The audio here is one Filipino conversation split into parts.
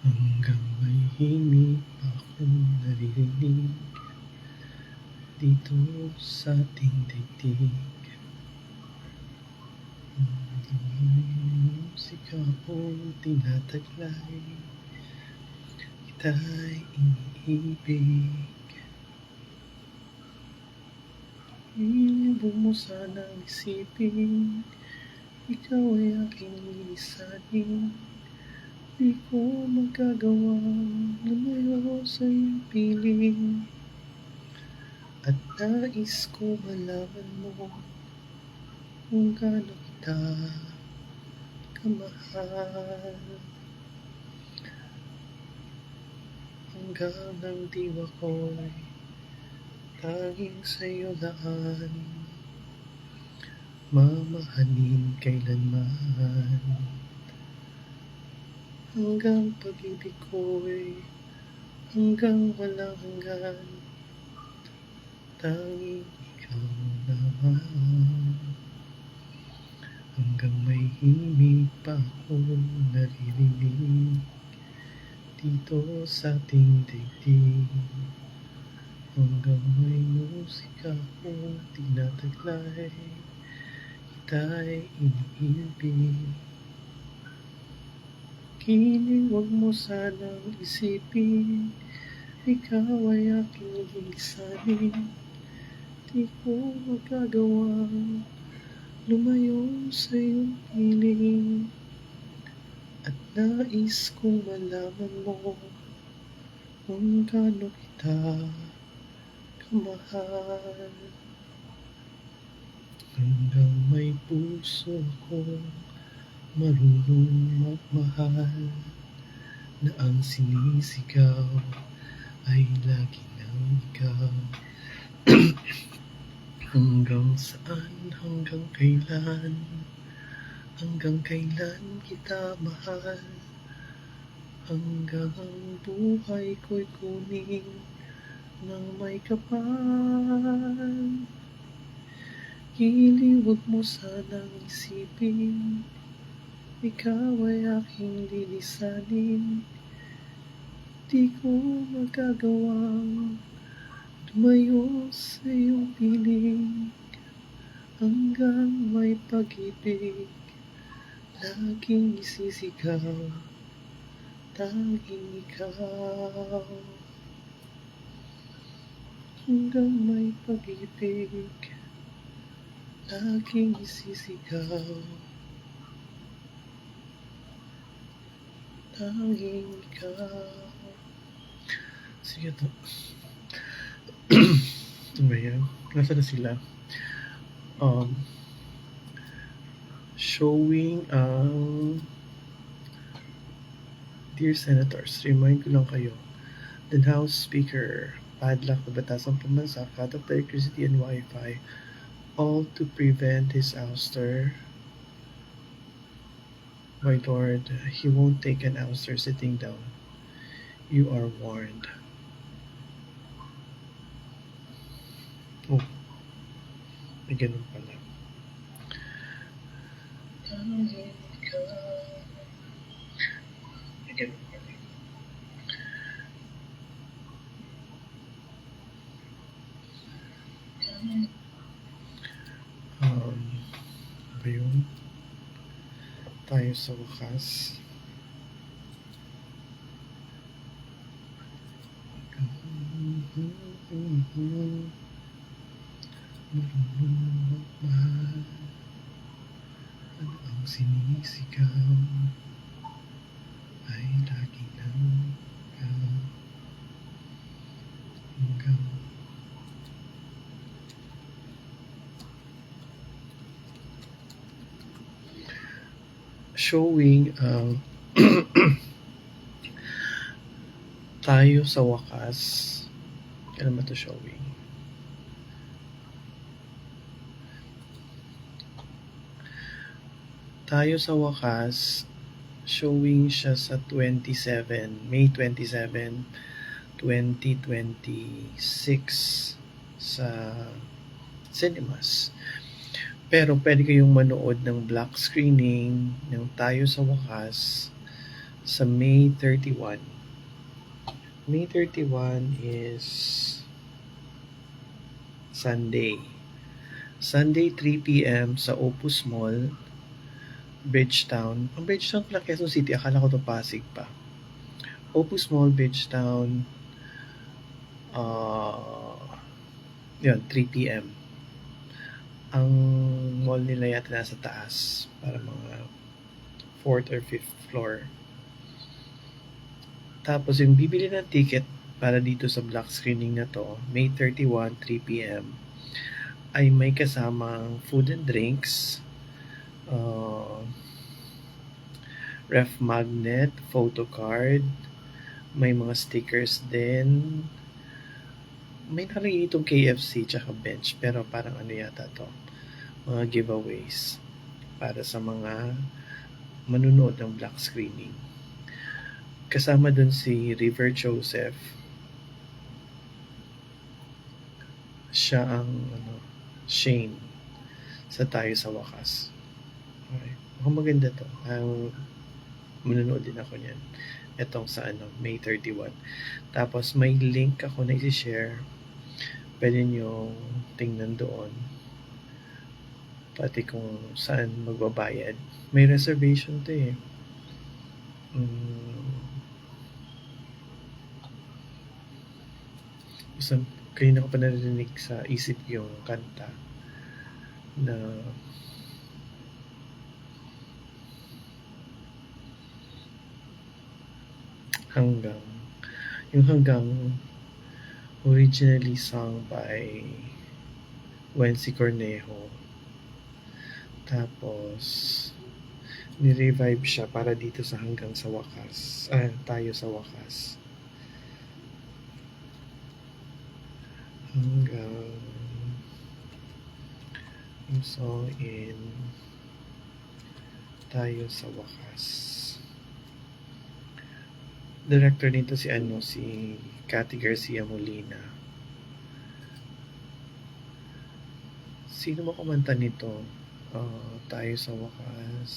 Hanggang may himig pa akong naririnig dito sa ating daigdig. Musika kong tinataglay, kita'y iniibig. Huwag mo sanang isipin, ikaw ay aking lilisanin. Di ko magagawang lumayo sa iyong piling. At nais ko malaman mo kung gaano kita kamahal. Hanggang ang diwa ko'y tanging sa'yo daan, mamahalin kailanman. Hanggang pag-ibig ko'y hanggang walang hanggan, tanging ikaw naman. Hanggang may himig pa akong naririnig dito sa ating daigdig. Hanggang may musika akong tinataglay, kita'y iniibig. Kiling, huwag mo sanang isipin, ikaw ay aking lilisanin. Di ko magagawang lumayo sa iyong piling. At nais kong malaman mo kung gaano kita kamahal. Hanggang may puso akong marunong magmahal, na ang sinisigaw ay lagi ng ikaw. Hanggang saan, hanggang kailan kita mahal. Hanggang ang buhay ko'y kunin ng may kapal. Giliw, huwag mo sanang isipin, ikaw ay aking lilisanin. Di ko magagawang lumayo sa iyong piling. Hanggang may pag-ibig laging isisigaw, tanging ikaw. Hanggang may pag-ibig laging isisigaw, tanging ikaw. Sige to. Ano ba yan? Nasa na sila? Showing ang Dear Senators, remind ko lang kayo, the House Speaker padlock the Batasang Pambansa, cut off the electricity and Wi-Fi, all to prevent his ouster. My lord, he won't take an ouster sitting down. You are warned. Oh, may ganun pala. May ganun pala. Ba yun? Tayo sa wakas. Marunong magmahal, ano ang sinisigaw ay lagi ng ikaw. Hanggang showing ang tayo sa wakas. Kailan ba ito showing? Tayo sa wakas, showing siya sa May 27, 2026 sa cinemas. Pero pwede kayong manood ng black screening ng Tayo sa Wakas sa May 31. May 31 is Sunday. Sunday 3 p.m. sa Opus Mall, Bridgetown. Ang Bridgetown pala Quezon City, akala ko to Pasig pa. Opus Mall, Bridgetown, yun, 3 p.m. Ang mall nila yata nasa taas, para mga 4th or 5th floor. Tapos yung bibili ng ticket para dito sa black screening na to, May 31, 3 p.m. ay may kasamang food and drinks, ref magnet, photo card, may mga stickers din. May nakalagay itong KFC tsaka bench, pero parang ano yata to, mga giveaways para sa mga manunood ng black screening. Kasama dun si River Joseph. Siya ang Shane sa Tayo sa Wakas. Okay. Mukhang maganda to. Manunood din ako niyan. Etong sa May 31. Tapos may link ako na i-share. Pwede nyo tingnan doon. Pati kung saan magbabayad. May reservation to eh. Kanina ko pa narinig sa isip yung kanta na hanggang originally sung by Wency Cornejo, tapos ni-revive siya para dito sa Hanggang sa Wakas, Tayo sa Wakas. Hanggang yung song in Tayo sa Wakas. Director nito si Cathy Garcia Molina. Sino mo kumanta nito? Tayo sa Wakas.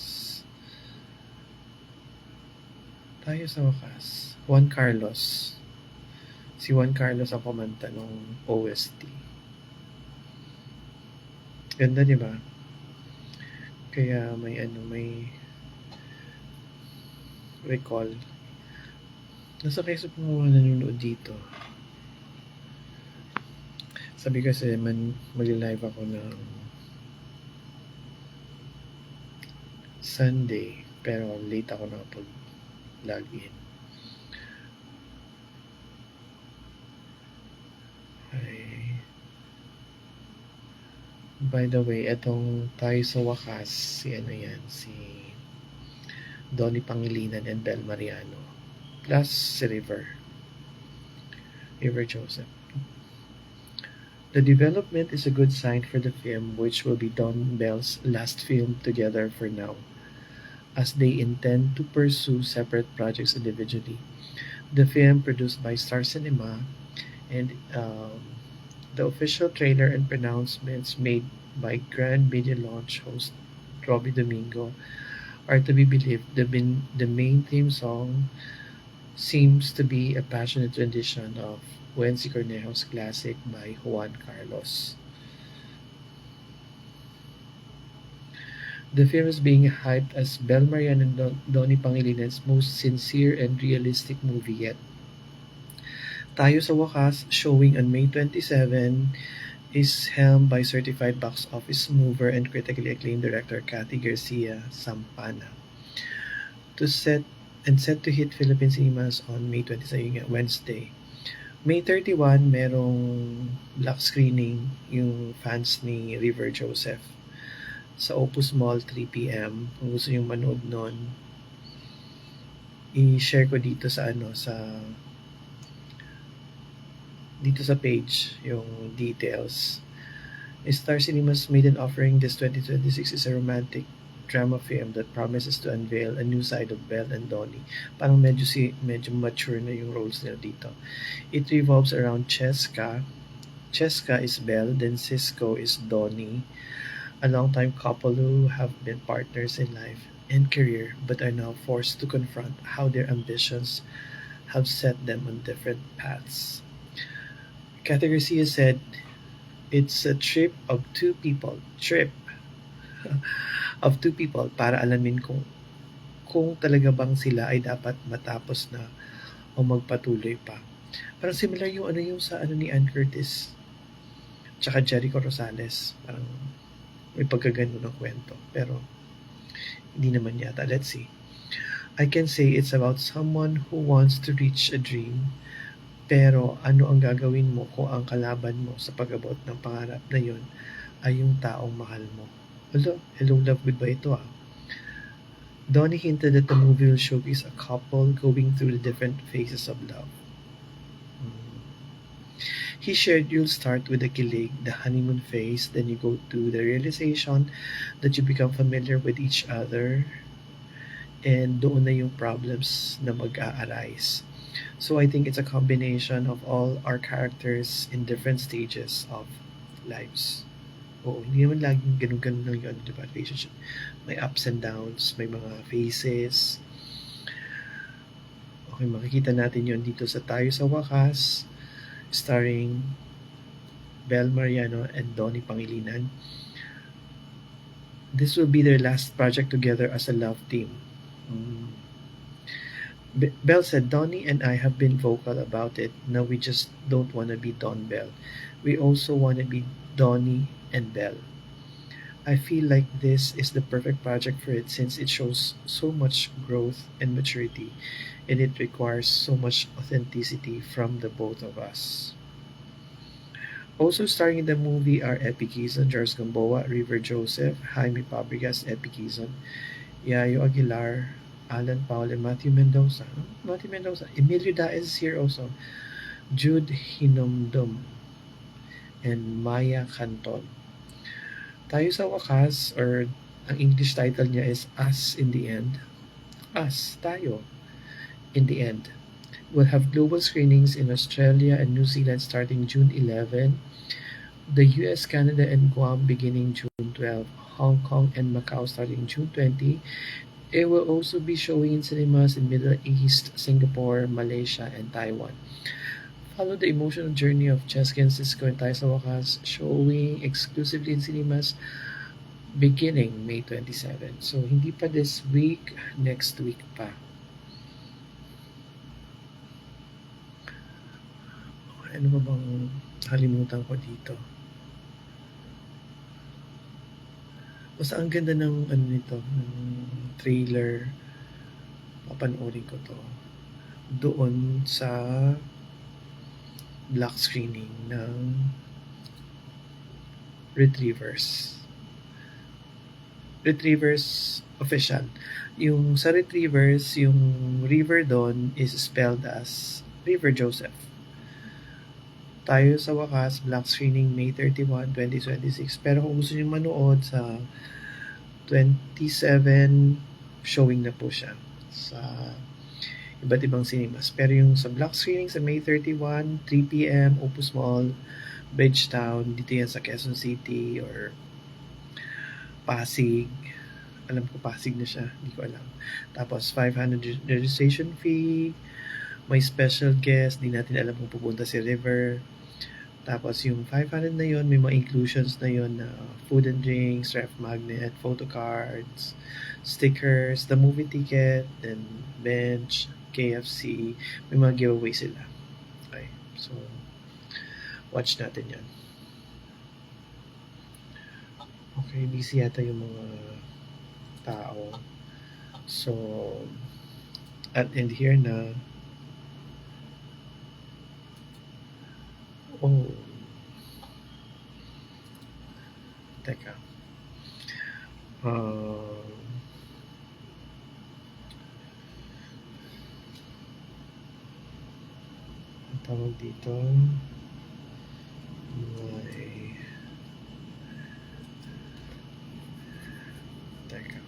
Tayo sa Wakas. Juan Carlos. Si Juan Carlos ang kumanta ng OST. Ganda, di ba? Kaya may recall. Nasa Quezon po mga nanonood dito. Sabi kasi mag-live ako ng Sunday, pero late ako nakapag-log in. By the way, etong Tayo sa Wakas, si Donnie Pangilinan and Bel Mariano. Plus si River Joseph. The development is a good sign for the film, which will be Don Bell's last film together for now, as they intend to pursue separate projects individually. The film, produced by Star Cinema, and the official trailer and pronouncements made by Grand Media Launch host Robbie Domingo are to be believed. The main theme song seems to be a passionate rendition of Wency Cornejo's classic by Juan Carlos. The film is being hyped as Bel Mariano and Donnie Pangilinan's most sincere and realistic movie yet. Tayo sa Wakas, showing on May 27, is helmed by certified box office mover and critically acclaimed director Cathy Garcia Sampana. Set to hit Philippine cinemas on May 27, Wednesday. May 31, merong black screening yung fans ni River Joseph sa Opus Mall, 3 p.m. Kung gusto nyo manood nun, i-share ko dito sa dito sa page yung details. Star Cinemas made an offering. This 2026 is a romantic drama film that promises to unveil a new side of Belle and Donnie. Parang medyo mature na yung roles nila dito. It revolves around Cheska, Cheska is Belle, then Cisco is Donnie, a longtime couple who have been partners in life and career but are now forced to confront how their ambitions have set them on different paths. Cathy Garcia said, "It's a trip of two people para alamin kung talaga bang sila ay dapat matapos na o magpatuloy pa." Parang similar yung ano yung sa ano ni Ann Curtis tsaka Jericho Rosales. Parang may pagkagano ng kwento. Pero hindi naman yata. Let's see. I can say it's about someone who wants to reach a dream, pero ano ang gagawin mo kung ang kalaban mo sa pag-abot ng pangarap na yon ay yung taong mahal mo? Hello love goodbye ito ah. Donnie hinted that the movie will showcase a couple going through the different phases of love. Mm. He shared you'll start with the kilig, the honeymoon phase, then you go to the realization that you become familiar with each other, and doon na yung problems na mag-a-arise. So I think it's a combination of all our characters in different stages of lives. Oo, hindi naman laging ganun-ganun lang yun, di ba, relationship. May ups and downs, may mga phases. Okay, makikita natin yun dito sa Tayo sa Wakas, starring Bel Mariano and Donnie Pangilinan. This will be their last project together as a love team. Mm. Belle said, "Donnie and I have been vocal about it. Now we just don't want to be Don Bell. We also want to be Donnie and Belle. I feel like this is the perfect project for it since it shows so much growth and maturity, and it requires so much authenticity from the both of us." Also starring in the movie are Epi Quezon, George Gamboa, River Joseph, Jaime Fabregas, Epi Quezon, Yayo Aguilar, Alan Paul, and Matthew Mendoza. Matthew Mendoza. Emilio Daez is here also. Jude Hinomdom and Maya Canton. Tayo sa Wakas, or ang English title niya is Us in the End. Us, tayo, in the end. We'll have global screenings in Australia and New Zealand starting June 11, the US, Canada, and Guam beginning June 12, Hong Kong and Macau starting June 20. It will also be showing in cinemas in Middle East, Singapore, Malaysia, and Taiwan. Follow the emotional journey of Cheska and Cisco and Tayo sa Wakas, showing exclusively in cinemas beginning May 27. So, hindi pa this week, next week pa. Ano ba bang halimutan ko dito? Basta ang ganda ng ano nito, ng trailer. Papanoorin ko to. Doon sa black screening ng Retrievers. Retrievers official. Yung sa Retrievers, yung River doon is spelled as River Joseph. Tayo sa Wakas, black screening May 31, 2026. Pero kung gusto niyo manood sa 27, showing na po siya sa iba't ibang cinemas. Pero yung sa block screening sa May 31, 3 p.m, Opus Mall, Bridgetown, dito yan sa Quezon City or Pasig. Alam ko Pasig na siya, hindi ko alam. Tapos 500 registration fee, may special guest, di natin alam kung pupunta si River. Tapos yung 500 na yon, may mga inclusions na yon na food and drinks, ref magnet, photo cards, stickers, the movie ticket, then bench, KFC, may mga giveaway sila. Okay, so watch natin yan. Okay, busy yata yung mga tao. So, at end here na. Oh, teka. Ang tawag dito, may, teka.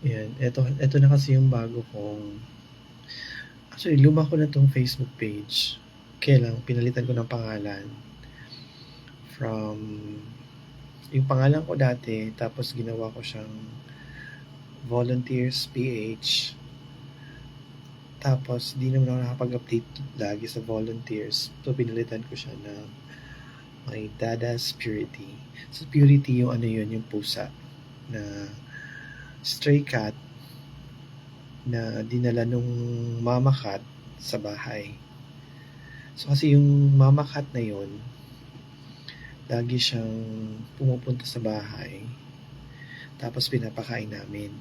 Ayan, eto na kasi yung bago kong actually luma ko na 'tong Facebook page. Kaya lang pinalitan ko ng pangalan from yung pangalan ko dati tapos ginawa ko siyang Volunteers PH. Tapos di naman ako nakapag-update lagi sa volunteers. So pinalitan ko siya na may Dada's Purity. So Purity yung ano yun, yung pusa na stray cat na dinala nung mama cat sa bahay. So kasi yung mama cat na yun, lagi siyang pumupunta sa bahay. Tapos pinapakain namin.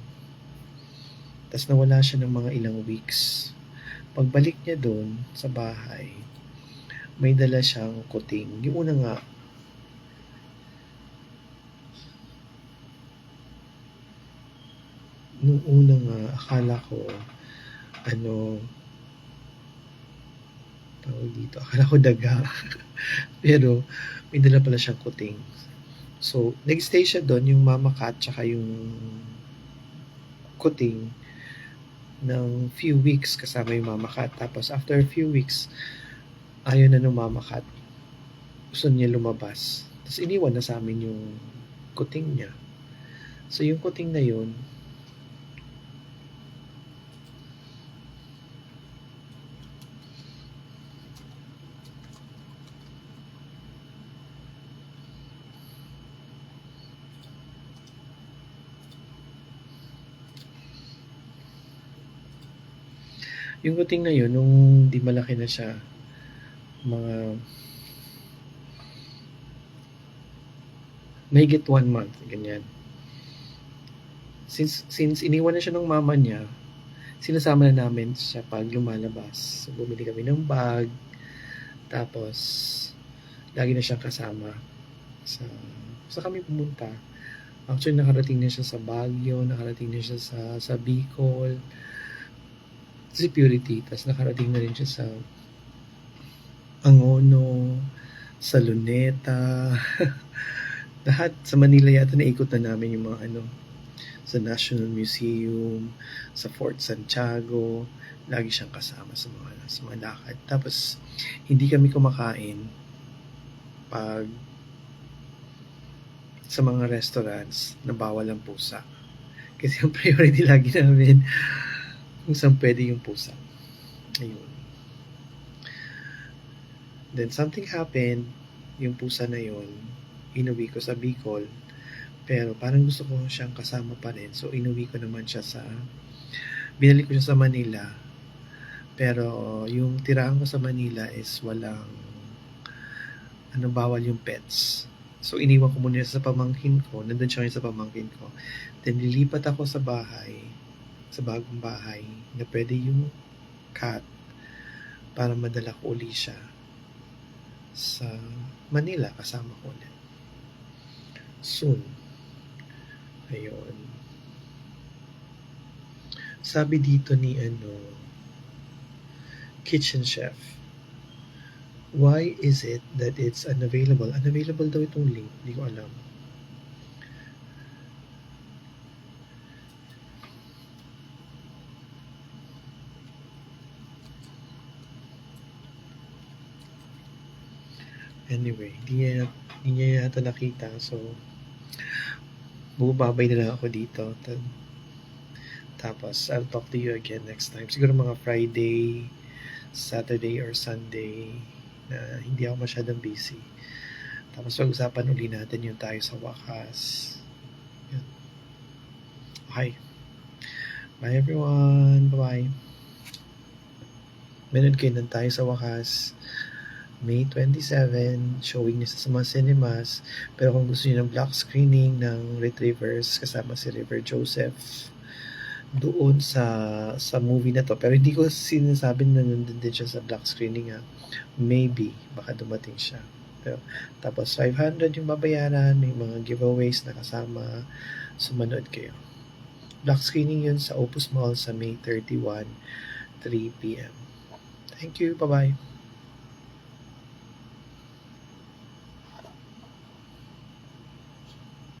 Tapos nawala siya ng mga ilang weeks. Pagbalik niya doon sa bahay, may dala siyang kuting. Yung una nga, nung una nga, akala ko, ano, tawag dito, akala ko daga. Pero, may dala pala siyang kuting. So, nag-stay siya doon, yung mama cat, tsaka yung kuting, ng few weeks kasama yung mama cat. Tapos, after a few weeks, ayaw na ng mama cat. Gusto niya lumabas. Tapos, iniwan na sa amin yung kuting niya. So, yung kuting na yun, yung kuting na yun, nung di malaki na siya, mga mahigit 1 month, ganyan. Since iniwan na siya ng mama niya, sinasama na namin siya pag lumalabas. So, bumili kami ng bag, tapos lagi na siyang kasama sa kami pumunta. Actually, nakarating na siya sa Baguio, nakarating na siya sa Bicol, si Purity, tapos nakarating na rin siya sa Angono, sa Luneta, lahat sa Manila yata naikot na namin yung mga sa National Museum, sa Fort Santiago, lagi siyang kasama sa mga lakad. Tapos, hindi kami kumakain pag sa mga restaurants na bawal ang pusa. Kasi ang priority lagi namin kung saan pwede yung pusa. Ayun. Then something happened, yung pusa na yun, inuwi ko sa Bicol, pero parang gusto ko siyang kasama pa rin. So, inuwi ko naman siya binalik ko siya sa Manila. Pero, yung tirahan ko sa Manila is walang, bawal yung pets. So, iniwan ko muna sa pamangkin ko. Nandun siya ngayon sa pamangkin ko. Then, lilipat ako sa bahay, sa bagong bahay, na pwede yung cat para madala ko uli siya sa Manila, kasama ko ulit. Soon. Ayun. Sabi dito ni Kitchen Chef, why is it that it's unavailable? Unavailable daw itong link. Hindi ko alam. Anyway, hindi niya yata nakita. So, bubabay na lang ako dito. Tapos, I'll talk to you again next time. Siguro mga Friday, Saturday, or Sunday na hindi ako masyadong busy. Tapos, pag-usapan uli natin yung tayo sa wakas. Yun. Okay. Bye everyone. Bye-bye. Manood kayo ng tayo sa wakas. May 27, showing niya sa mga cinemas. Pero kung gusto niyo ng block screening ng Retrievers kasama si River Joseph doon sa movie na to, pero hindi ko sinasabi na nandun din siya sa block screening maybe, baka dumating siya. Pero, tapos 500 yung babayaran, may mga giveaways na kasama, so manood kayo. Black screening yun sa Opus Mall sa May 31, 3 p.m. Thank you. Bye-bye.